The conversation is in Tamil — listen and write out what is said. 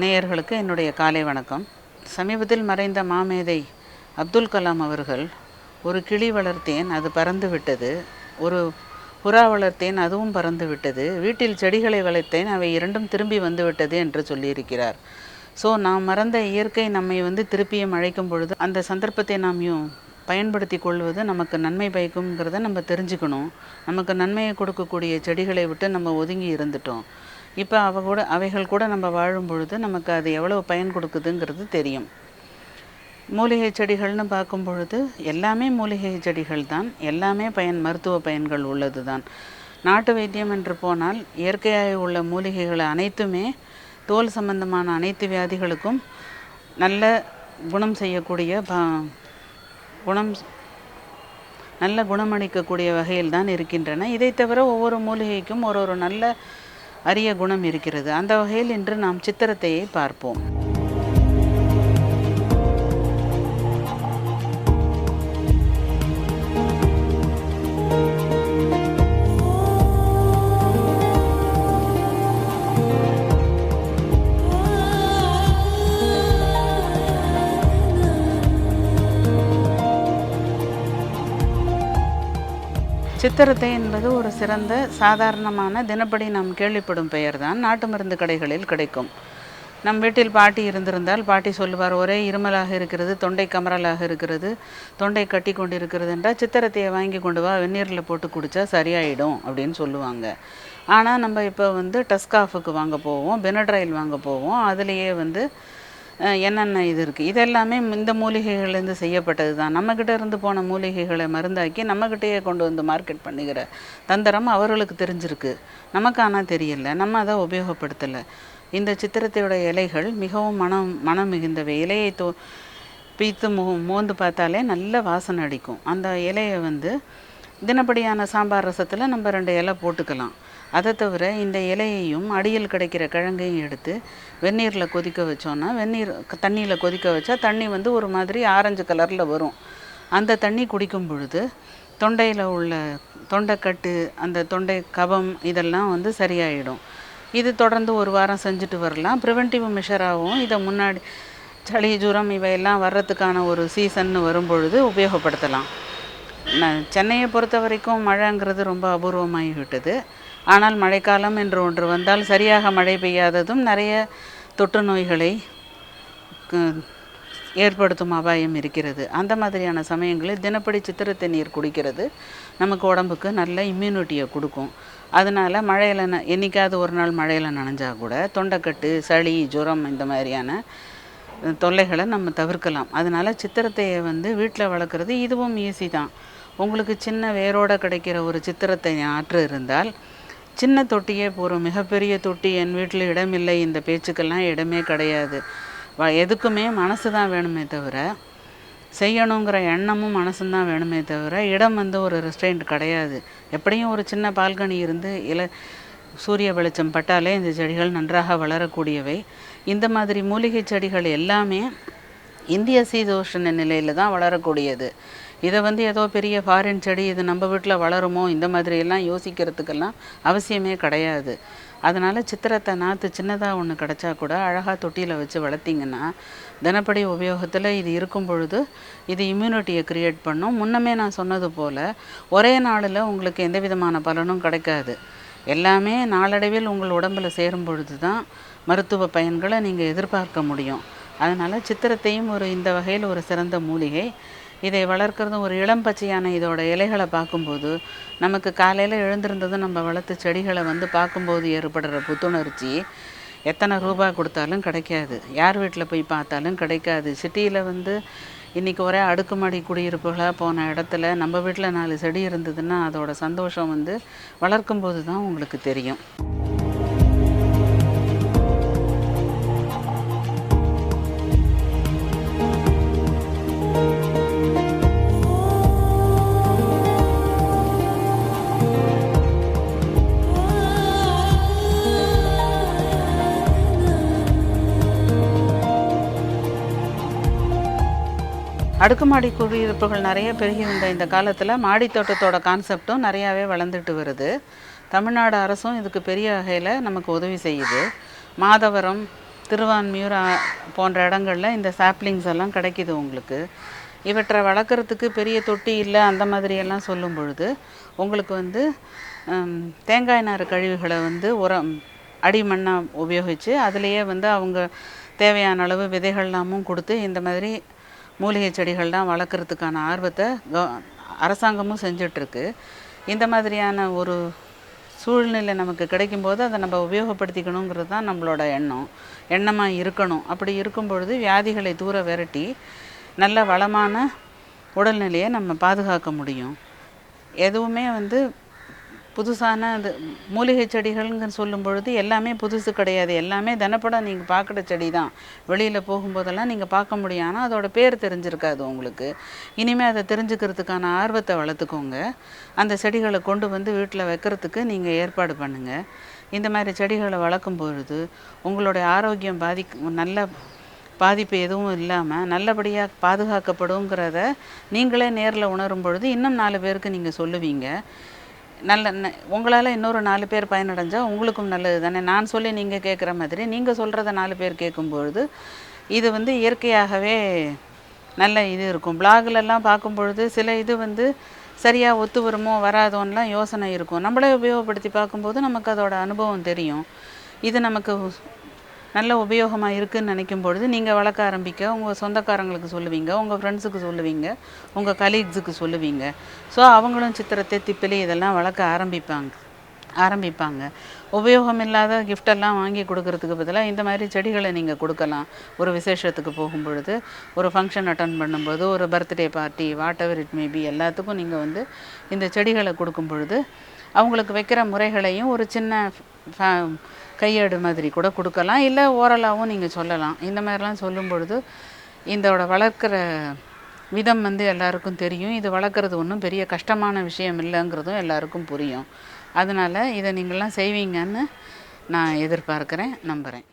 நேயர்களுக்கு என்னுடைய காலை வணக்கம். சமீபத்தில் மறைந்த மாமேதை அப்துல் கலாம் அவர்கள் ஒரு கிளி வளர்த்தேன், அது பறந்து விட்டது. ஒரு புறா வளர்த்தேன், அதுவும் பறந்து விட்டது. வீட்டில் செடிகளை வளர்த்தேன், அவை இரண்டும் திரும்பி வந்து விட்டது என்று சொல்லியிருக்கிறார். ஸோ நாம் மறந்த இயற்கை நம்மை திருப்பியும் அழைக்கும் பொழுது அந்த சந்தர்ப்பத்தை நாம் பயன்படுத்தி கொள்வது நமக்கு நன்மை பயக்கும்ங்கிறத நம்ம தெரிஞ்சுக்கணும். நமக்கு நன்மையை கொடுக்கக்கூடிய செடிகளை விட்டு நம்ம ஒதுங்கி இருந்துட்டோம். இப்போ அவைகள் கூட நம்ம வாழும் பொழுது நமக்கு அது எவ்வளோ பயன் கொடுக்குதுங்கிறது தெரியும். மூலிகை செடிகள்னு பார்க்கும் பொழுது எல்லாமே மூலிகை செடிகள் தான், எல்லாமே மருத்துவ பயன்கள் உள்ளது தான். நாட்டு வைத்தியம் என்று போனால் இயற்கையாக உள்ள மூலிகைகள் அனைத்துமே தோல் சம்பந்தமான அனைத்து வியாதிகளுக்கும் நல்ல குணம் செய்யக்கூடிய நல்ல குணமளிக்கக்கூடிய வகையில் தான் இருக்கின்றன. இதை தவிர ஒவ்வொரு மூலிகைக்கும் ஒரு நல்ல அரிய குணம் இருக்கிறது. அந்த வகையில் இன்று நாம் சித்திரத்தையை பார்ப்போம். சித்திரத்தை என்பது ஒரு சிறந்த சாதாரணமான தினப்படி நாம் கேள்விப்படும் பெயர் தான். நாட்டு மருந்து கடைகளில் கிடைக்கும். நம் வீட்டில் பாட்டி இருந்திருந்தால் பாட்டி சொல்லுவார், ஒரே இருமலாக இருக்கிறது, தொண்டை கமரலாக இருக்கிறது, தொண்டை கட்டி கொண்டு இருக்கிறது என்றால் சித்திரத்தையை வாங்கி கொண்டு வா, வெந்நீரில் போட்டு குடித்தா சரியாயிடும் அப்படின்னு சொல்லுவாங்க. ஆனால் நம்ம இப்போ டஸ்காஃபுக்கு வாங்க போவோம், பெனட்ரைல் வாங்க போவோம். அதுலேயே என்னென்ன இது இருக்குது, இதெல்லாமே இந்த மூலிகைகள்லேருந்து செய்யப்பட்டது தான். நம்மக்கிட்ட இருந்து போன மூலிகைகளை மருந்தாக்கி நம்மக்கிட்டேயே கொண்டு மார்க்கெட் பண்ணுகிற தந்திரம் அவர்களுக்கு தெரிஞ்சிருக்கு, நமக்கு ஆனால் தெரியல, நம்ம அதை உபயோகப்படுத்தலை. இந்த சித்திரத்தையோட இலைகள் மிகவும் மனம் மிகுந்தவை. இலையை பீத்து மோந்து பார்த்தாலே நல்ல வாசனை அடிக்கும். அந்த இலையை தினப்படியான சாம்பார் ரசத்தில் நம்ம 2 இலை போட்டுக்கலாம். அதை தவிர இந்த இலையையும் அடியில் கிடைக்கிற கிழங்கையும் எடுத்து வெந்நீரில் கொதிக்க வச்சோன்னா, தண்ணியில் கொதிக்க வச்சா தண்ணி ஒரு மாதிரி ஆரஞ்சு கலரில் வரும். அந்த தண்ணி குடிக்கும் பொழுது தொண்டையில் உள்ள தொண்டைக்கட்டு, அந்த தொண்டை கபம் இதெல்லாம் சரியாயிடும். இது தொடர்ந்து 1 வாரம் செஞ்சுட்டு வரலாம். ப்ரிவென்டிவ் மெஷராகவும் இதை முன்னாடி சளி ஜுரம் இவையெல்லாம் வர்றதுக்கான ஒரு சீசன் வரும்பொழுது உபயோகப்படுத்தலாம். சென்னையை பொறுத்த வரைக்கும் மழைங்கிறது ரொம்ப அபூர்வமாகிவிட்டது. ஆனால் மழைக்காலம் என்று ஒன்று வந்தால் சரியாக மழை பெய்யாததும் நிறைய தொற்று நோய்களை ஏற்படுத்தும் அபாயம் இருக்கிறது. அந்த மாதிரியான சமயங்களில் தினப்படி சித்திரத்தை நீர் குடிக்கிறது நமக்கு உடம்புக்கு நல்ல இம்யூனிட்டியை கொடுக்கும். அதனால் மழையில் என்றைக்காவது ஒரு நாள் மழையில் நனைஞ்சால் கூட தொண்டைக்கட்டு, சளி, ஜுரம் இந்த மாதிரியான தொல்லைகளை நம்ம தவிர்க்கலாம். அதனால் சித்திரத்தையை வீட்டில் வளர்க்குறது இதுவும் ஈஸி தான். உங்களுக்கு சின்ன வேரோடு கிடைக்கிற ஒரு சித்திரத்தை நாற்று இருந்தால் சின்ன தொட்டியே போகிறோம். மிகப்பெரிய தொட்டி என் வீட்டில் இடமில்லை, இந்த பேச்சுக்கெல்லாம் இடமே கிடையாது. எதுக்குமே மனசு தான் வேணுமே தவிர, செய்யணுங்கிற எண்ணமும் மனசும் வேணுமே தவிர, இடம் ஒரு ரெஸ்ட்ரெயின்ட் கிடையாது. எப்படியும் ஒரு சின்ன பால்கனி இருந்து சூரிய வெளிச்சம் பட்டாலே இந்த செடிகள் நன்றாக வளரக்கூடியவை. இந்த மாதிரி மூலிகை செடிகள் எல்லாமே இந்திய சீதோஷ்ண நிலையில் தான் வளரக்கூடியது. இதை ஏதோ பெரிய ஃபாரின் செடி இது நம்ம வீட்டில் வளருமோ இந்த மாதிரியெல்லாம் யோசிக்கிறதுக்கெல்லாம் அவசியமே கிடையாது. அதனால் சித்திரத்தை நாற்று சின்னதாக ஒன்று கிடச்சா கூட அழகாக தொட்டியில் வச்சு வளர்த்திங்கன்னா தினப்படி உபயோகத்தில் இது இருக்கும் பொழுது இது இம்யூனிட்டியை க்ரியேட் பண்ணும். முன்னமே நான் சொன்னது போல் ஒரே நாளில் உங்களுக்கு எந்த விதமான பலனும் கிடைக்காது. எல்லாமே நாளடைவில் உங்கள் உடம்பில் சேரும் பொழுது தான் மருத்துவ பயன்களை நீங்கள் எதிர்பார்க்க முடியும். அதனால் சித்திரத்தையும் இந்த வகையில் ஒரு சிறந்த மூலிகை. இதை வளர்க்குறதும் ஒரு இளம் பச்சையான இதோட இலைகளை பார்க்கும்போது நமக்கு காலையில் எழுந்திருந்ததும் நம்ம வளர்த்து செடிகளை பார்க்கும்போது ஏற்படுற புத்துணர்ச்சி எத்தனை ரூபா கொடுத்தாலும் கிடைக்காது, யார் வீட்டில் போய் பார்த்தாலும் கிடைக்காது. சிட்டியில் இன்றைக்கி ஒரே அடுக்குமாடி குடியிருப்புகளாக போன இடத்துல நம்ம வீட்டில் 4 செடி இருந்ததுன்னா அதோட சந்தோஷம் வளர்க்கும்போது தான் உங்களுக்கு தெரியும். அடுக்குமாடி குடியிருப்புகள் நிறைய பெருகி வந்த இந்த காலத்தில் மாடி தோட்டத்தோட கான்செப்டும் நிறையாவே வளர்ந்துட்டு வருது. தமிழ்நாடு அரசும் இதுக்கு பெரிய வகையில் நமக்கு உதவி செய்யுது. மாதவரம், திருவான்மியூர் போன்ற இடங்களில் இந்த சாப்ளிங்ஸ் எல்லாம் கிடைக்கிது உங்களுக்கு. இவற்றை வளர்க்குறதுக்கு பெரிய தொட்டி இல்லை அந்த மாதிரியெல்லாம் சொல்லும் பொழுது உங்களுக்கு வந்து தேங்காய் நார் கழிவுகளை வந்து உரம் அடிமண்ணாக உபயோகித்து அதுலேயே வந்து அவங்க தேவையான அளவு விதைகள்லாமும் கொடுத்து இந்த மாதிரி மூலிகை செடிகள்லாம் வளர்க்குறதுக்கான ஆர்வத்தை அரசாங்கமும் செஞ்சிட்ருக்கு. இந்த மாதிரியான ஒரு சூழ்நிலை நமக்கு கிடைக்கும்போது அதை நம்ம உபயோகப்படுத்திக்கணுங்கிறது தான் நம்மளோட எண்ணமாக இருக்கணும். அப்படி இருக்கும் பொழுது வியாதிகளை தூர விரட்டி நல்ல வளமான உடல்நிலையை நம்ம பாதுகாக்க முடியும். எதுவுமே வந்து புதுசான அது மூலிகை செடிகள்னு சொல்லும் பொழுது எல்லாமே புதுசு கிடையாது. எல்லாமே தினப்படம் நீங்கள் பார்க்குற செடி தான். வெளியில் போகும்போதெல்லாம் நீங்கள் பார்க்க முடியும். ஆனால் அதோட பேர் தெரிஞ்சிருக்காது உங்களுக்கு. இனிமேல் அதை தெரிஞ்சுக்கிறதுக்கான ஆர்வத்தை வளர்த்துக்கோங்க. அந்த செடிகளை கொண்டு வந்து வீட்டில் வைக்கிறதுக்கு நீங்கள் ஏற்பாடு பண்ணுங்கள். இந்த மாதிரி செடிகளை வளர்க்கும் பொழுது உங்களுடைய ஆரோக்கியம் நல்ல பாதிப்பு எதுவும் இல்லாமல் நல்லபடியாக பாதுகாக்கப்படுங்கிறத நீங்களே நேரில் உணரும் பொழுது இன்னும் 4 பேருக்கு நீங்கள் சொல்லுவீங்க. உங்களால் இன்னொரு 4 பேர் பயனடைஞ்சால் உங்களுக்கும் நல்லது தானே. நான் சொல்லி நீங்கள் கேட்குற மாதிரி நீங்கள் சொல்கிறத 4 பேர் கேட்கும்பொழுது இது வந்து இயற்கையாகவே நல்ல இது இருக்கும். பிளாக்லெல்லாம் பார்க்கும் பொழுது சில இது வந்து சரியாக ஒத்து வருமோ வராதோன்னெலாம் யோசனை இருக்கும். நம்மளே உபயோகப்படுத்தி பார்க்கும்போது நமக்கு அதோட அனுபவம் தெரியும். இது நமக்கு நல்ல உபயோகமாக இருக்குதுன்னு நினைக்கும் பொழுது நீங்கள் வளர்க்க ஆரம்பிக்க உங்கள் சொந்தக்காரங்களுக்கு சொல்லுவீங்க, உங்கள் ஃப்ரெண்ட்ஸுக்கு சொல்லுவீங்க, உங்கள் கலீக்ஸுக்கு சொல்லுவீங்க. ஸோ அவங்களும் சித்திரத்தை திப்பிலி இதெல்லாம் வளர்க்க ஆரம்பிப்பாங்க. உபயோகம் இல்லாத கிஃப்டெல்லாம் வாங்கி கொடுக்கறதுக்கு பதிலாக இந்த மாதிரி செடிகளை நீங்கள் கொடுக்கலாம். ஒரு விசேஷத்துக்கு போகும் பொழுது, ஒரு ஃபங்க்ஷன் அட்டன் பண்ணும்போது, ஒரு birthday party, what ever it maybe எல்லாத்துக்கும் நீங்கள் வந்து இந்த செடிகளை கொடுக்கும் பொழுது அவங்களுக்கு வைக்கிற முறைகளையும் ஒரு சின்ன கையேடு மாதிரி கூட கொடுக்கலாம். இல்லை ஓரலாகவும் நீங்கள் சொல்லலாம். இந்த மாதிரிலாம் சொல்லும் பொழுது இதோட வளர்க்குற விதம் வந்து எல்லாருக்கும் தெரியும். இது வளர்க்குறது ஒன்றும் பெரிய கஷ்டமான விஷயம் இல்லைங்கிறதும் எல்லாருக்கும் புரியும். அதனால் இதை நீங்கள்லாம் செய்வீங்கன்னு நான் எதிர்பார்க்குறேன், நம்புகிறேன்.